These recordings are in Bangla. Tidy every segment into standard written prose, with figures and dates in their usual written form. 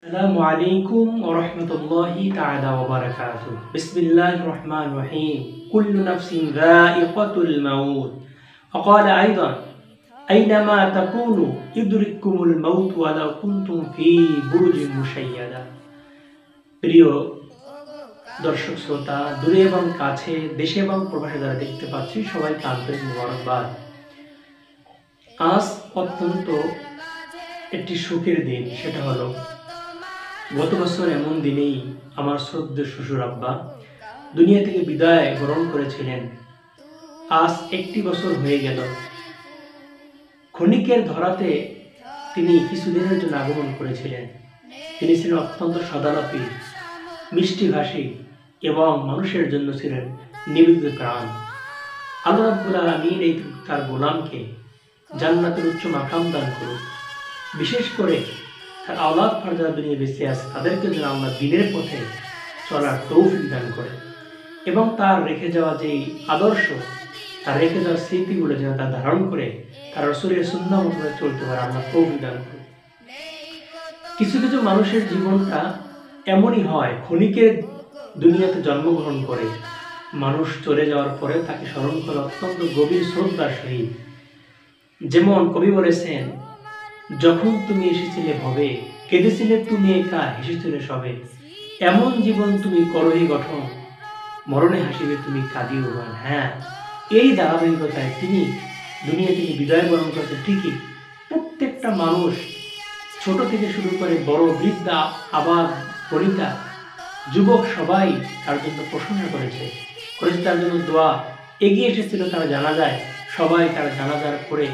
আসসালামু আলাইকুম ওয়া রাহমাতুল্লাহি তাআলা ওয়া বারাকাতুহু। বিসমিল্লাহির রহমানির রহিম। কুল্লু নাফসিন যায়িকাতুল মাউত। ওয়া ক্বালা আইদান আইনামা তাকুনু ইউদরিকুমুল মাউত ওয়ালাউ কুনতুম ফি বুরুজিন মুশাইয়াদা। প্রিয় দর্শক শ্রোতা, দূরে এবং কাছে, দেশে এবং প্রবাসে যারা দেখতে পাচ্ছি, সবাইকে আন্তরিক মোবারকবাদ। আজ অত্যন্ত একটি সুখের দিন। সেটা হলো গত বছর এমন দিনেই আমার শ্রদ্ধেয় শ্বশুর আব্বা দুনিয়া থেকে বিদায় গ্রহণ করেছিলেন। আজ একটি বছর হয়ে গেল। ক্ষণিকের ধরাতে তিনি কিছুদিনের জন্য আগমন করেছিলেন। তিনি ছিলেন অত্যন্ত সদালাপী, মিষ্টিভাষী এবং মানুষের জন্য ছিলেন নিবেদিত প্রাণ। আল্লাহ রাব্বুল আলামিন এই তার গোলামকে জান্নাতের উচ্চ মাকাম দান করুক। বিশেষ করে তার আওলাদ ফারজারা দুনিয়া বেঁচে আছে, তাদেরকে যেন আল্লাহ দ্বীনের পথে চলার তৌফিক দান করে এবং তার রেখে যাওয়া যেই আদর্শ, তার রেখে যাওয়া স্মৃতিগুলো যেন তার ধারণ করে তার রাসূলের সুন্নাহ মতো চলতে পারে, আল্লাহ তৌফিক দান করে। কিছু কিছু মানুষের জীবনটা এমনই হয়, ক্ষণিকের দুনিয়াতে জন্মগ্রহণ করে মানুষ চলে যাওয়ার পরে তাকে স্মরণ করে অত্যন্ত গভীর শ্রদ্ধার সহিত। যেমন কবি বলেছেন, যখন তুমি এসেছিলে ভবে, কেঁদেছিলে তুমি একা, হেসেছিলে সবে, এমন জীবন তুমি করহি গঠন, মরণে হাসিবে তুমি কাঁদিও গান। হ্যাঁ, এই ধারাবাহিকতায় তিনি দুনিয়া থেকে বিদায় বরণ করতে ঠিকই প্রত্যেকটা মানুষ, ছোট থেকে শুরু করে বড়, বৃদ্ধা, আবার বনিতা, যুবক, সবাই তার জন্য প্রশংসা করেছে তার জন্য দোয়া এগিয়ে এসেছিল। তারা জানাজায় সবাই তার জানাজার করে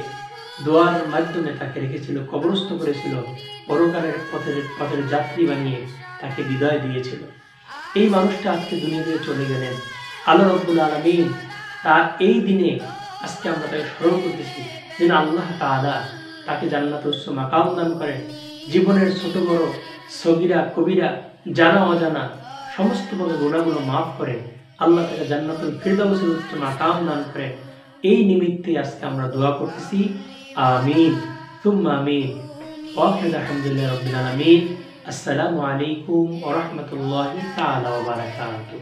দোয়ার মাধ্যমে তাকে রেখেছিল, কবরস্থ করেছিল, পরকালের পথের যাত্রী বানিয়ে তাকে বিদায় দিয়েছিল। এই মানুষটা আজকে দুনিয়া থেকে চলে গেলেন। আল্লাহ রাব্বুল আলামিন তার এই দিনে আজকে আমরা তাকে স্মরণ করতেছি, যেন আল্লাহ তাআলা তাকে জান্নাতুল উচ্চ মাকাম দান করেন। জীবনের ছোট বড়, সগীরা কবিরা, জানা অজানা সমস্ত গুনাহগুলো মাফ করে আল্লাহ তাকে জান্নাতুল ফিরদাউসের উচ্চ মাকাম দান করেন। এই নিমিত্তে আজকে আমরা দোয়া করতেছি, আমিন সুম্মা আমিন। ওয়া আখিরু আলহামদুলিল্লাহি রাব্বিল আলামিন। আসসালামু আলাইকুম ওয়া রাহমাতুল্লাহি তাআলা ওয়া বারাকাতুহু।